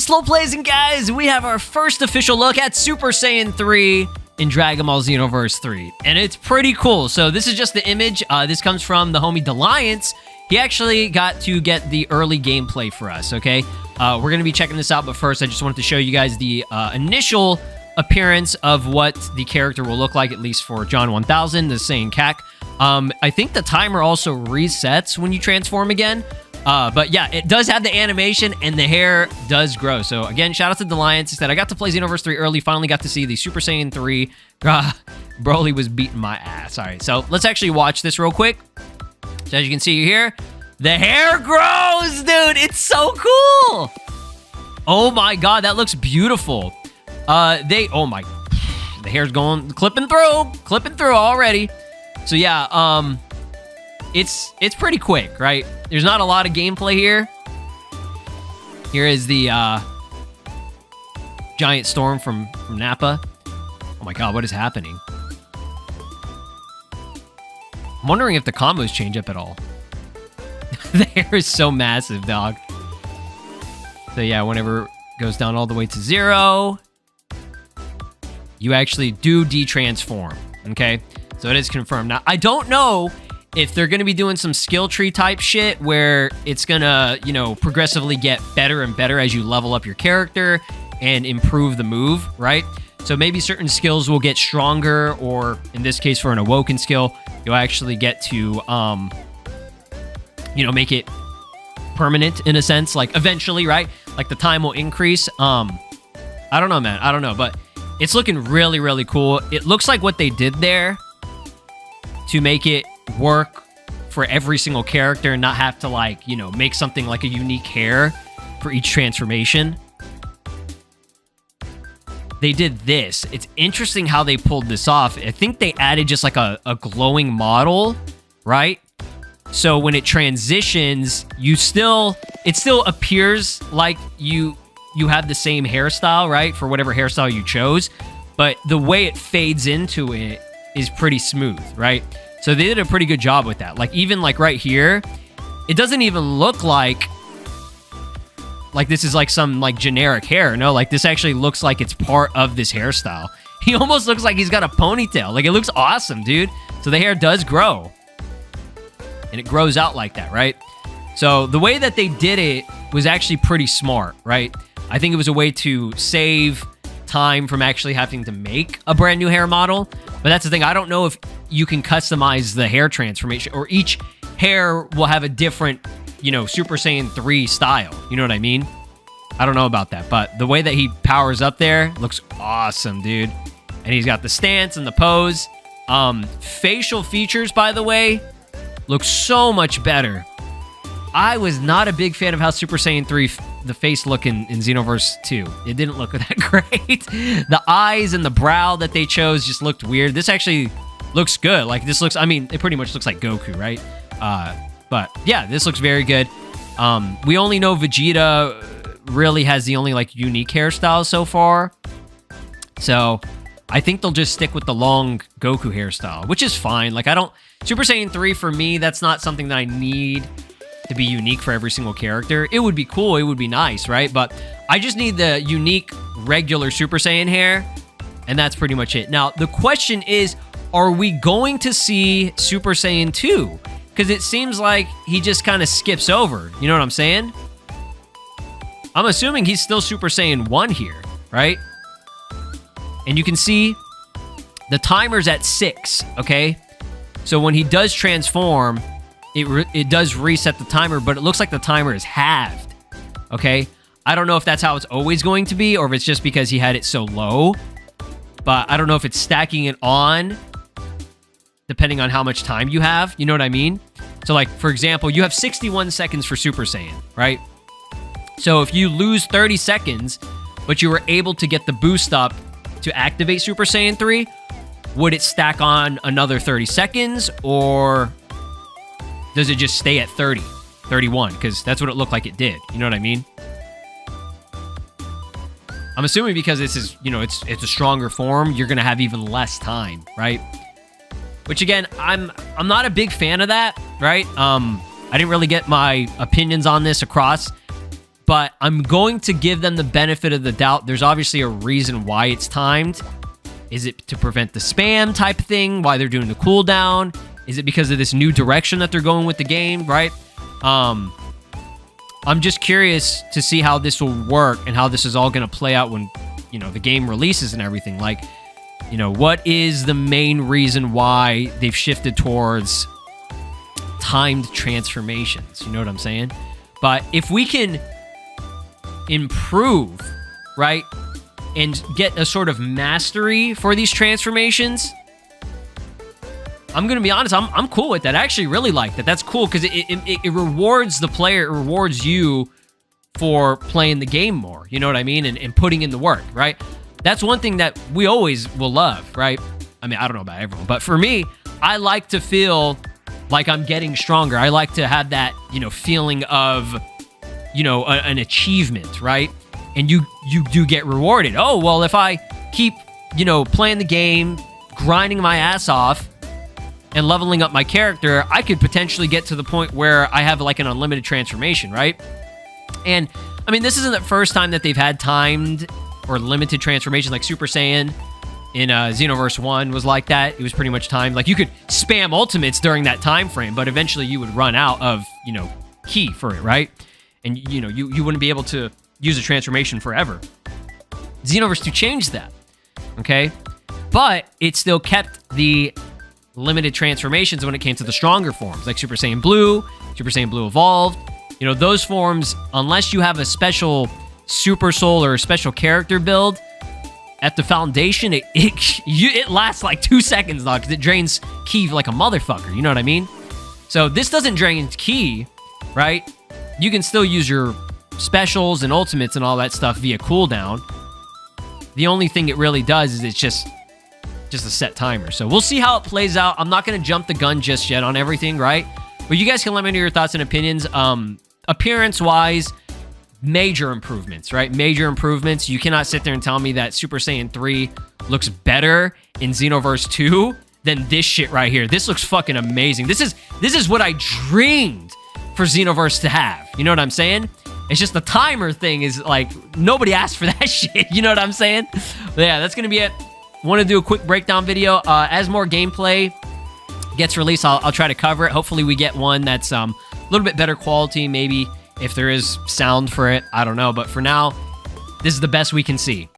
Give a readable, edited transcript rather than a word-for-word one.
SLOplays, and guys, we have our first official look at Super Saiyan 3 in Dragon Ball Xenoverse 3, and it's pretty cool. So this is just the image. This comes from the homie Deliance. He actually got to get the early gameplay for us, okay? We're going to be checking this out, but first I just wanted to show you guys the initial appearance of what the character will look like, at least for John 1000, the Saiyan CAC. I think the timer also resets when you transform again. But yeah, it does have the animation and the hair does grow. So again, shout out to Deliance. He said, I got to play Xenoverse 3 early, finally got to see the Super Saiyan 3. Broly was beating my ass. All right, so let's actually watch this real quick. So as you can see here, the hair grows, dude. It's so cool. Oh my God, that looks beautiful. Oh my, the hair's going, clipping through already. So yeah, it's pretty quick, right? There's not a lot of gameplay here. Here is the giant storm from Nappa. Oh my God, what is happening? I'm wondering if the combos change up at all. The hair is so massive, dog. So yeah, whenever it goes down all the way to 0, you actually do de-transform, okay? So it is confirmed. Now, I don't know if they're going to be doing some skill tree type shit where it's going to, you know, progressively get better and better as you level up your character and improve the move, right? So maybe certain skills will get stronger, or in this case for an awoken skill, you'll actually get to, you know, make it permanent in a sense, like eventually, right? Like the time will increase. I don't know, man. I don't know, but it's looking really, really cool. It looks like what they did there to make it work for every single character and not have to, like, you know, make something like a unique hair for each transformation. They did this. It's interesting how they pulled this off. I think they added just like a glowing model, right? So when it transitions, it still appears like you have the same hairstyle, right? For whatever hairstyle you chose, but the way it fades into it is pretty smooth, right? So they did a pretty good job with that. Like even like right here, it doesn't even look like this is like some like generic hair. No, like this actually looks like it's part of this hairstyle. He almost looks like he's got a ponytail. Like it looks awesome, dude. So the hair does grow. And it grows out like that, right? So the way that they did it was actually pretty smart, right? I think it was a way to save time from actually having to make a brand new hair model. But that's the thing. I don't know if you can customize the hair transformation, or each hair will have a different, you know, Super Saiyan 3 style. You know what I mean? I don't know about that, but the way that he powers up there looks awesome, dude. And he's got the stance and the pose. Facial features, by the way, look so much better. I was not a big fan of how Super Saiyan 3, the face look in Xenoverse 2. It didn't look that great. The eyes and the brow that they chose just looked weird. This actually looks good. Like this looks, I mean, it pretty much looks like Goku, right? But yeah, this looks very good. We only know Vegeta really has the only like unique hairstyle so far. So I think they'll just stick with the long Goku hairstyle, which is fine. Like Super Saiyan 3 for me, that's not something that I need to be unique for every single character. It would be cool, it would be nice, right? But I just need the unique regular Super Saiyan hair, and that's pretty much it. Now, the question is, are we going to see Super Saiyan 2? Because it seems like he just kind of skips over. You know what I'm saying? I'm assuming he's still Super Saiyan 1 here, right? And you can see the timer's at 6, okay? So when he does transform, it does reset the timer, but it looks like the timer is halved, okay? I don't know if that's how it's always going to be, or if it's just because he had it so low, but I don't know if it's stacking it on depending on how much time you have, you know what I mean? So like, for example, you have 61 seconds for Super Saiyan, right? So if you lose 30 seconds, but you were able to get the boost up to activate Super Saiyan 3, would it stack on another 30 seconds, or does it just stay at 30, 31? Because that's what it looked like it did. You know what I mean? I'm assuming because this is, you know, it's a stronger form, you're going to have even less time, right? Which again, I'm not a big fan of that, right? I didn't really get my opinions on this across, but I'm going to give them the benefit of the doubt. There's obviously a reason why it's timed. Is it to prevent the spam type thing, why they're doing the cooldown? Is it because of this new direction that they're going with the game, right? I'm just curious to see how this will work and how this is all going to play out when, you know, the game releases and everything. Like, you know, what is the main reason why they've shifted towards timed transformations? You know what I'm saying? But if we can improve, right, and get a sort of mastery for these transformations, I'm going to be honest, I'm cool with that. I actually really like that. That's cool because it rewards the player, it rewards you for playing the game more, you know what I mean? And putting in the work, right? That's one thing that we always will love, right? I mean, I don't know about everyone, but for me, I like to feel like I'm getting stronger. I like to have that, you know, feeling of, you know, an achievement, right? And you do get rewarded. Oh, well, if I keep, you know, playing the game, grinding my ass off, and leveling up my character, I could potentially get to the point where I have like an unlimited transformation, right? And I mean, this isn't the first time that they've had timed or limited transformation. Like Super Saiyan in Xenoverse 1 was like that. It was pretty much timed. Like you could spam ultimates during that time frame, but eventually you would run out of, you know, ki for it, right? And you know, you wouldn't be able to use a transformation forever. Xenoverse 2 changed that, okay? But it still kept the limited transformations when it came to the stronger forms, like Super Saiyan Blue, Super Saiyan Blue Evolved. You know, those forms, unless you have a special Super Soul or a special character build, at the foundation, it lasts like 2 seconds, though, because it drains ki like a motherfucker, you know what I mean? So this doesn't drain ki, right? You can still use your specials and ultimates and all that stuff via cooldown. The only thing it really does is it's just a set timer. So we'll see how it plays out. I'm not going to jump the gun just yet on everything, right? But you guys can let me know your thoughts and opinions. Appearance-wise, major improvements, right? Major improvements. You cannot sit there and tell me that Super Saiyan 3 looks better in Xenoverse 2 than this shit right here. This looks fucking amazing. This is what I dreamed for Xenoverse to have. You know what I'm saying? It's just the timer thing is like, nobody asked for that shit. You know what I'm saying? But yeah, that's going to be it. Want to do a quick breakdown video. As more gameplay gets released, I'll try to cover it. Hopefully we get one that's a little bit better quality. Maybe if there is sound for it, I don't know. But for now, this is the best we can see.